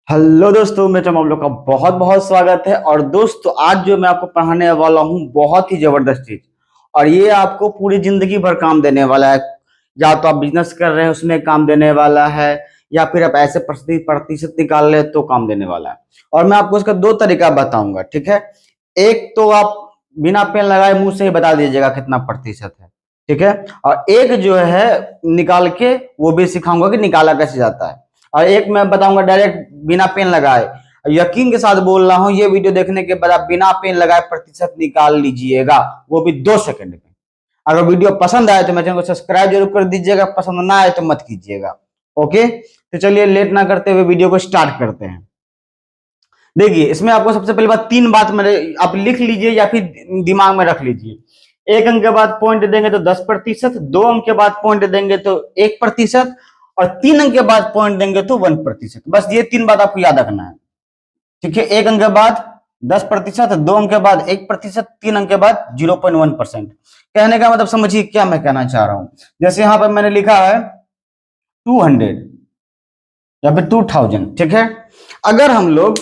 Hello दोस्तों, मेरे channel आप लोग का बहुत बहुत स्वागत है। और दोस्तों, आज जो मैं आपको पढ़ाने वाला हूँ बहुत ही जबरदस्त चीज, और ये आपको पूरी जिंदगी भर काम देने वाला है। या तो आप बिजनेस कर रहे हैं उसमें काम देने वाला है, या फिर आप ऐसे प्रतिशत प्रतिशत निकाल रहे हैं तो काम देने वाला है। और मैं आपको इसका दो तरीका बताऊंगा, ठीक है। एक तो आप बिना पेन लगाए मुंह से ही बता दीजिएगा कितना प्रतिशत है, ठीक है। और एक जो है निकाल के वो भी सिखाऊंगा कि निकाला कैसे जाता है। और एक मैं बताऊंगा डायरेक्ट बिना पेन लगाए। यकीन के साथ बोल रहा हूं, ये वीडियो देखने के बाद आप बिना पेन लगाए प्रतिशत निकाल लीजिएगा, वो भी 2 सेकंड में। अगर वीडियो पसंद आए तो मेरे चैनल को सब्सक्राइब जरूर कर दीजिएगा, पसंद ना आए तो मत कीजिएगा। ओके, तो चलिए लेट ना करते हुए वीडियो को स्टार्ट करते हैं। देखिए, इसमें आपको सबसे पहली बात, 3 बात मेरे आप लिख लीजिए या फिर दिमाग में रख लीजिए। 1 अंक के बाद पॉइंट देंगे तो 10%, 2 अंक के बाद पॉइंट देंगे तो 1%, और 3 अंक के बाद पॉइंट देंगे तो 1%। बस ये 3 बात आपको याद रखना है, ठीक है। 1 अंक के बाद 10%, 2 अंक के बाद 1%, 3 अंक के बाद 0.1%। कहने का मतलब समझिए क्या मैं कहना चाह रहा हूं। जैसे यहां पर मैंने लिखा है 200 या फिर 2000, ठीक है। अगर हम लोग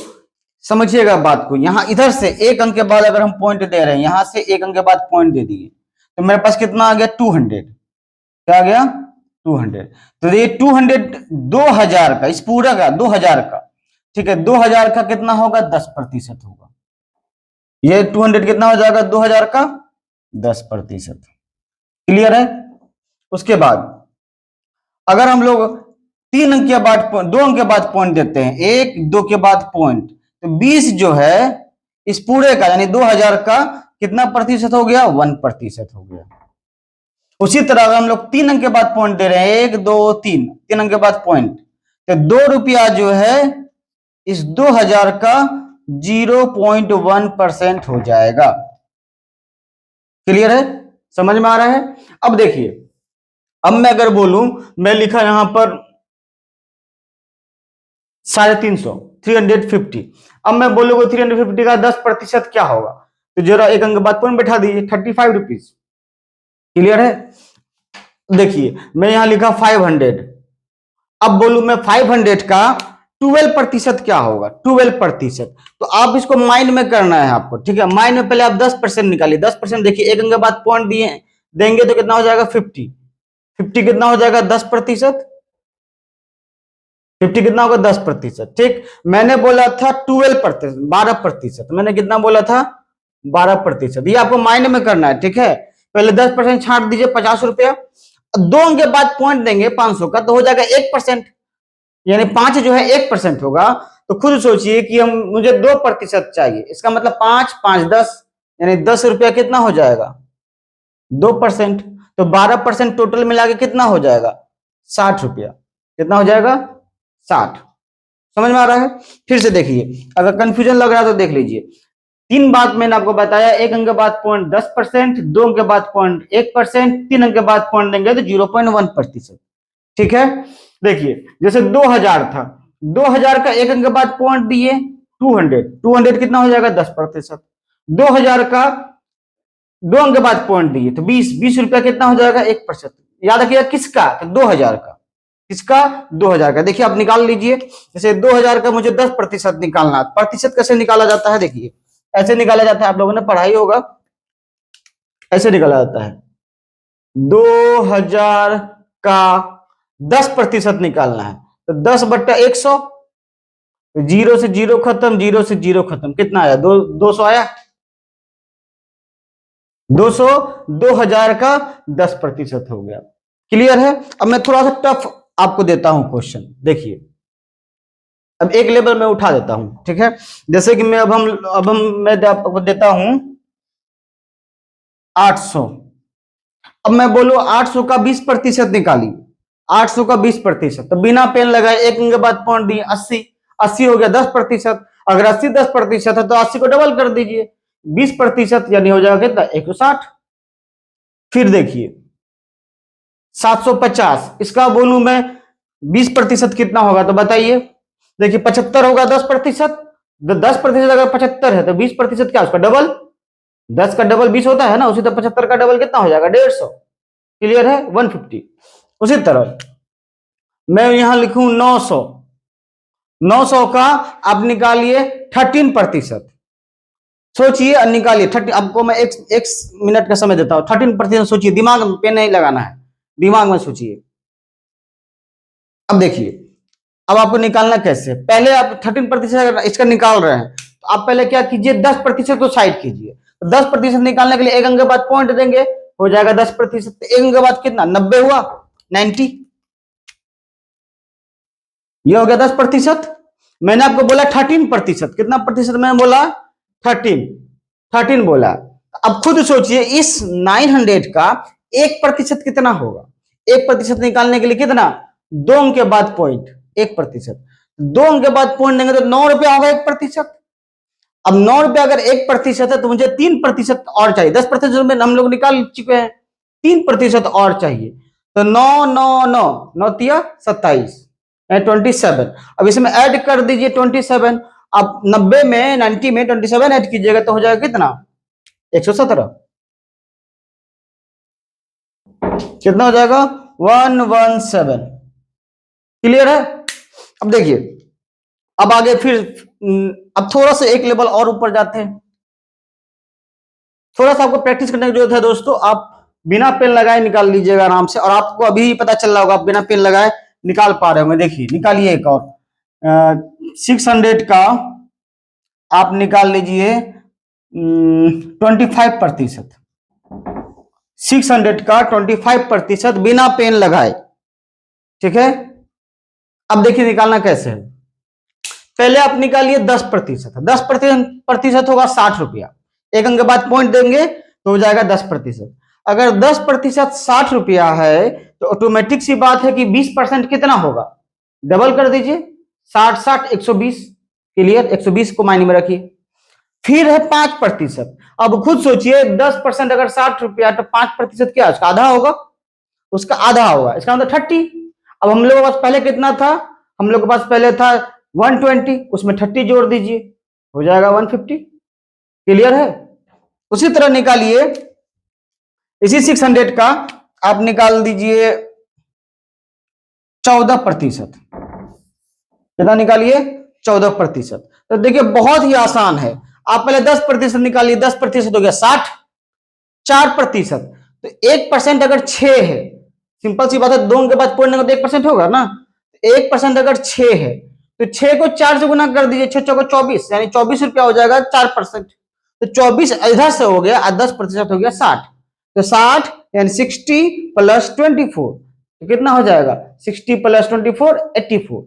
समझिएगा बात को, यहां इधर से 1 अंक के बाद अगर हम पॉइंट दे रहे हैं, यहां से 1 अंक के बाद पॉइंट दे दिए, तो मेरे पास कितना आ गया? 200। क्या आ गया? 200। तो ये 200 2000 का, इस पूरा का 2000 का, ठीक है। 2000 का कितना होगा? 10% होगा। ये 200 कितना हो जाएगा? 2000 का 10%। क्लियर है? उसके बाद अगर हम लोग 3 अंक के बाद 2 अंक के बाद पॉइंट देते हैं, 1 2 के बाद पॉइंट, तो 20 जो है इस पूरे का यानी 2000 का कितना प्रतिशत हो गया? 1% हो गया। उसी तरह अगर हम लोग 3 अंक के बाद पॉइंट दे रहे हैं, 1 2 3, 3 अंक के बाद पॉइंट, तो 2 रुपया जो है इस 2000 का 0.1% हो जाएगा। क्लियर है? समझ में आ रहा है? अब देखिए, अब मैं अगर बोलूं, मैं लिखा यहां पर 350, 350। अब मैं बोलूंगा 350 का 10% क्या होगा? तो जरा 1 अंक बाद पॉइंट बैठा दीजिए, 35 रुपीज। क्लियर है? देखिए, मैं यहां लिखा 500। अब बोलू मैं 500 का 12% क्या होगा? 12%। तो आप इसको माइंड में करना है आपको, ठीक है। माइंड में पहले आप 10% निकालिए। 10% देखिए, 1 अंक के बाद पॉइंट दिए देंगे तो कितना हो जाएगा? 50। 50 कितना हो जाएगा? 10%। 50 कितना होगा? 10%, ठीक। मैंने बोला था 12%, 12%। मैंने कितना बोला था? 12%। ये आपको माइंड में करना है, ठीक है। पहले 10% छांट दीजिए, 50 रुपया। 2 अंक के बाद पॉइंट देंगे 500 का, तो हो जाएगा 1%। यानी 5 जो है 1% होगा। तो खुद सोचिए कि हम मुझे 2% चाहिए, इसका मतलब 5 5 10, यानी 10 रुपया कितना हो जाएगा? 2%। तो 12% टोटल मिला के कितना हो जाएगा? 60 रुपया। कितना हो जाएगा? 60। समझ में आ रहा है? फिर से देखिए, अगर कंफ्यूजन लग रहा है तो देख लीजिए। 3 बात मैंने आपको बताया, 1 अंक के बाद पॉइंट 10%, 2 अंक के बाद पॉइंट 1%, 3 अंक के बाद पॉइंट देंगे तो 0.1%, ठीक है। देखिए, जैसे 2000 था, 2000 का 1 अंक के बाद पॉइंट दिए 200, 200 कितना हो जाएगा? 10%। 2000 का 2 अंक के बाद पॉइंट दिए तो 20, 20 रुपया कितना हो जाएगा? 1%। याद रखिएगा किसका? तो 2000 का। किसका? 2000 का। देखिए, आप निकाल लीजिए। जैसे 2000 का मुझे 10% निकालना है। प्रतिशत कैसे निकाला जाता है? देखिए, ऐसे निकाला जाता है, आप लोगों ने पढ़ाई होगा। ऐसे निकाला जाता है, 2000 का 10% निकालना है, तो 10/100। जीरो से जीरो खत्म, जीरो से जीरो खत्म, कितना आया? 200 आया। 200, 2000 का 10% हो गया। क्लियर है? अब मैं थोड़ा सा टफ आपको देता हूं क्वेश्चन, देखिए। अब एक लेवल में उठा देता हूं, ठीक है। जैसे कि मैं मैं आपको देता हूं 800। अब मैं बोलू 800 का 20% निकालिए। 800 का 20%, तो बिना पेन लगाए 1 अंक के बाद पॉइंट दिए 80। 80 हो गया 10%। अगर 80 10% है तो 80 को डबल कर दीजिए, 20%, यानी हो जाएगा कितना? 160। फिर देखिए 750, इसका बोलूं मैं 20% कितना होगा? तो बताइए। देखिए 75 होगा 10%। 10% अगर 75 है तो 20% क्या? उसका डबल। 10 का डबल 20 होता है ना, उसी तरह 75 का डबल कितना हो जाएगा? 150। क्लियर है? 150। उसी तरह मैं यहां लिखूं 900। 900 का आप निकालिए 13%। सोचिए और निकालिए 30। आपको मैं एक मिनट का समय देता हूं। 13% सोचिए, दिमाग में पेन नहीं लगाना है, दिमाग में सोचिए। अब देखिए, अब आपको निकालना कैसे। पहले आप 13% इसका निकाल रहे हैं तो आप पहले क्या कीजिए, 10% को साइड कीजिए। तो 10% निकालने के लिए एक अंक के बाद पॉइंट देंगे, हो जाएगा 10%। एक अंक के बाद कितना, 90 हुआ, 90। ये हो गया 10%। मैंने आपको बोला 13%, कितना प्रतिशत मैंने बोला, 13, 13 बोला। अब खुद सोचिए इस 900 का 1% कितना होगा। 1% निकालने के लिए कितना, 2 अंक के बाद पॉइंट, 1%। 2 अंक के बाद पॉइंट देंगे तो 9 रुपया होगा 1%। अब 9 रुपया अगर 1% है तो मुझे 3% और चाहिए। 10% में हम लोग निकाल चुके हैं, 3% और चाहिए। तो 9 9 9 9 तिया 27, 27। अब इसमें ऐड कर दीजिए 27। अब 90 में 90 में 27 ऐड कीजिएगा तो हो जाएगा कितना, 117। कितना हो जाएगा, 117। क्लियर है। अब देखिए, अब आगे फिर अब थोड़ा सा एक लेवल और ऊपर जाते हैं। थोड़ा सा आपको प्रैक्टिस करने की जरूरत है दोस्तों। आप बिना पेन लगाए निकाल लीजिएगा आराम से, और आपको अभी पता चल रहा होगा आप बिना पेन लगाए निकाल पा रहे होंगे। देखिए निकालिए एक और 600 का आप निकाल लीजिए 25%। 600 का 25% बिना पेन लगाए, ठीक है। अब देखिए निकालना कैसे है। पहले आप निकालिए 10%। 10% होगा 60 रुपया। एक अंक के बाद पॉइंट देंगे तो हो जाएगा 10%। अगर 10% 60 रुपया है तो ऑटोमेटिक सी बात है कि 20% कितना होगा, डबल कर दीजिए, 60 60 120। क्लियर, 120 को मायने में रखिए। फिर है 5%। अब खुद सोचिए 10% अगर 60 रुपया तो 5% क्या, उसका आधा होगा, उसका आधा होगा, इसका मतलब 30। अब हम लोग के पास पहले कितना था, हम लोग के पास पहले था 120, उसमें 30 जोड़ दीजिए, हो जाएगा 150। क्लियर है। उसी तरह निकालिए इसी 600 का आप निकाल दीजिए 14%। कितना निकालिए, 14%। तो देखिए बहुत ही आसान है। आप पहले 10% निकालिए, 10% हो गया 60, 4%। तो 1% अगर 6 है, सिंपल सी बात है, 2 के बाद पॉइंट तो 1% होगा ना। 1% अगर 6 है तो 6 को 4 से गुना कर दीजिए, 6 चौको 24, यानी 24 रुपया हो जाएगा 4%। तो 24 इधर से हो गया, 10% हो गया 60। तो 60 यानी 60 प्लस 24, तो कितना हो जाएगा, 60 प्लस 24 84।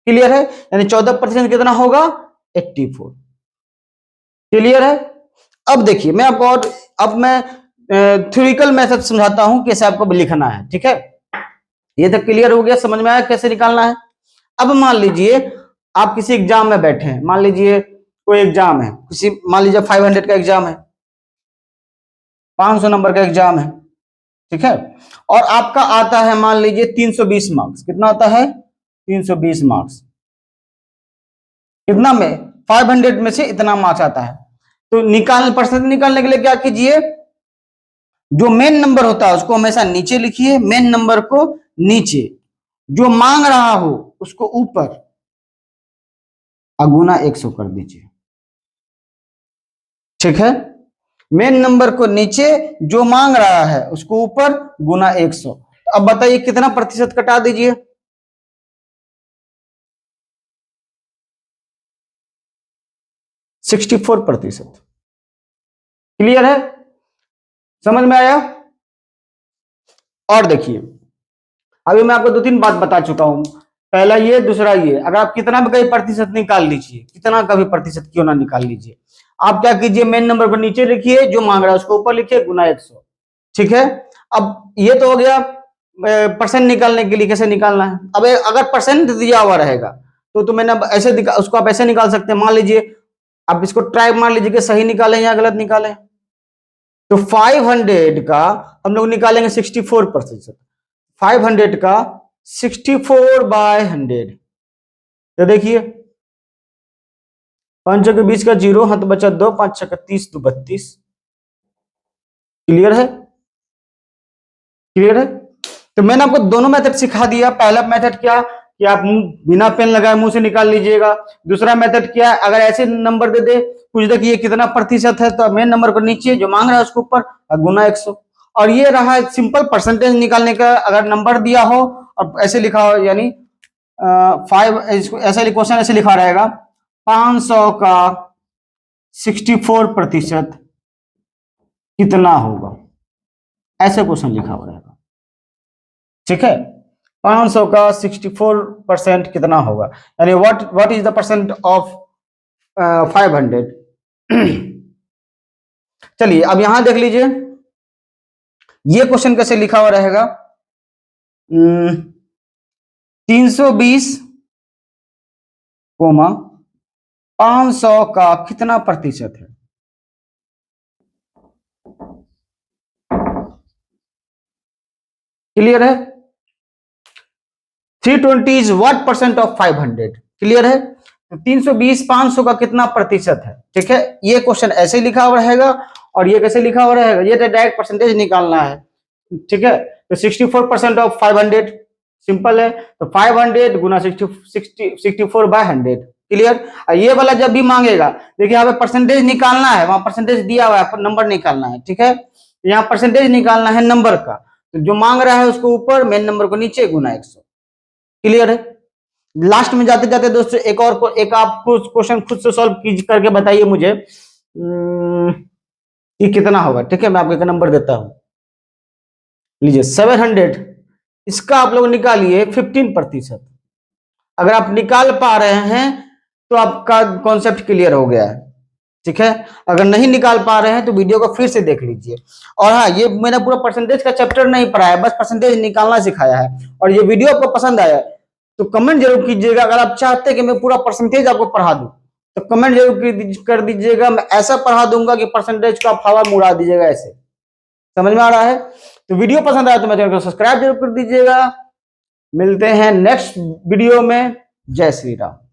क्लियर है, यानी 14% कितना होगा, 84। क्लियर है। अब देखिए मैं आपको और अब मैं थ्योरिकल मेथड समझाता हूं कैसे आपको लिखना है, ठीक है। ये तो क्लियर हो गया, समझ में आया कैसे निकालना है। अब मान लीजिए आप किसी एग्जाम में बैठे हैं, मान लीजिए कोई एग्जाम है, किसी मान लीजिए 500 का एग्जाम है, 500 नंबर का एग्जाम है, ठीक है। और आपका आता है मान लीजिए 320 मार्क्स। कितना आता है, 320 मार्क्स। कितना में, 500 में से इतना मार्क्स आता है। तो परसेंट निकालने के लिए क्या कीजिए, जो मेन नंबर होता है उसको हमेशा नीचे लिखिए, मेन नंबर को नीचे, जो मांग रहा हो उसको ऊपर, अगुना 100 कर दीजिए, ठीक है। मेन नंबर को नीचे, जो मांग रहा है उसको ऊपर, गुना 100। अब बताइए कितना प्रतिशत कटा दीजिए, 64%। क्लियर है, समझ में आया। और देखिए अभी मैं आपको 2-3 बात बता चुका हूं, पहला ये, दूसरा ये। अगर आप कितना भी कहीं प्रतिशत निकाल लीजिए, कितना का भी प्रतिशत क्यों ना निकाल लीजिए, आप क्या कीजिए, मेन नंबर को नीचे लिखिए, जो मांग रहा है उसको ऊपर लिखिए, गुना 100, ठीक है। अब ये तो हो गया परसेंट निकालने के लिए कैसे निकालना है। अब अगर परसेंट दिया हुआ रहेगा तो मैंने ऐसे उसको आप ऐसे निकाल सकते हैं। मान लीजिए आप इसको ट्राई मार लीजिए कि सही निकालें या गलत निकालें। तो 500 का हम लोग निकालेंगे 64%। 500 का 64/100, तो देखिए 5 के 20 का 0, हाथ बचा 2, 5 6 30, 2 32। क्लियर है, क्लियर है। तो मैंने आपको दोनों मेथड सिखा दिया। पहला मेथड क्या, कि आप बिना पेन लगाए मुंह से निकाल लीजिएगा। दूसरा मेथड क्या है, अगर ऐसे नंबर दे दे, पूछ दे कि ये कितना प्रतिशत है, तो मेन नंबर को नीचे जो मांग रहा है उसके ऊपर गुना 100। और ये रहा सिंपल परसेंटेज निकालने का। अगर नंबर दिया हो और ऐसे लिखा हो, यानी 5, ऐसा क्वेश्चन ऐसे लिखा रहेगा 500 का 64% कितना होगा, ऐसे क्वेश्चन लिखा हुआ रहेगा। ठीक है, 500 का 64% कितना होगा, यानी what is the percent of 500। चलिए अब यहां देख लीजिए ये क्वेश्चन कैसे लिखा हुआ रहेगा। 320, 500 का कितना प्रतिशत है। क्लियर है। 320 is what percent of 500। Clear है। 320 500 का कितना प्रतिशत है। ठीक है, ये क्वेश्चन ऐसे लिखा हुआ रहेगा और ये कैसे लिखा हुआ रहेगा, ये तो डायरेक्ट परसेंटेज निकालना है। ठीक है, तो 64% ऑफ 500 सिंपल है, तो 500 गुना 64/100। क्लियर। ये वाला जब भी मांगेगा, देखिए यहाँ पे परसेंटेज निकालना है, वहां परसेंटेज दिया हुआ है, नंबर निकालना है। ठीक है, यहाँ परसेंटेज निकालना है नंबर का, तो जो मांग रहा है उसको ऊपर, मेन नंबर को नीचे, गुना 100। क्लियर है। लास्ट में जाते जाते दोस्तों एक आपको क्वेश्चन खुद से सॉल्व करके बताइए मुझे कि कितना होगा। ठीक है, मैं आपको एक नंबर देता हूं, लीजिए 700, इसका आप लोग निकालिए 15%। अगर आप निकाल पा रहे हैं तो आपका कॉन्सेप्ट क्लियर हो गया है। ठीक है, अगर नहीं निकाल पा रहे हैं तो वीडियो को फिर से देख लीजिए। और हाँ, ये मैंने पूरा परसेंटेज का चैप्टर नहीं पढ़ाया, बस परसेंटेज निकालना सिखाया है। और ये वीडियो आपको पसंद आया तो कमेंट जरूर कीजिएगा। अगर आप चाहते हैं कि मैं पूरा परसेंटेज आपको पढ़ा दूं तो कमेंट जरूर कर दीजिएगा। मैं ऐसा पढ़ा दूंगा कि परसेंटेज का हवा में उड़ा दीजिएगा। ऐसे समझ में आ रहा है। तो वीडियो पसंद आया तो मेरे चैनल को सब्सक्राइब जरूर कर दीजिएगा। मिलते हैं नेक्स्ट वीडियो में। जय श्री राम।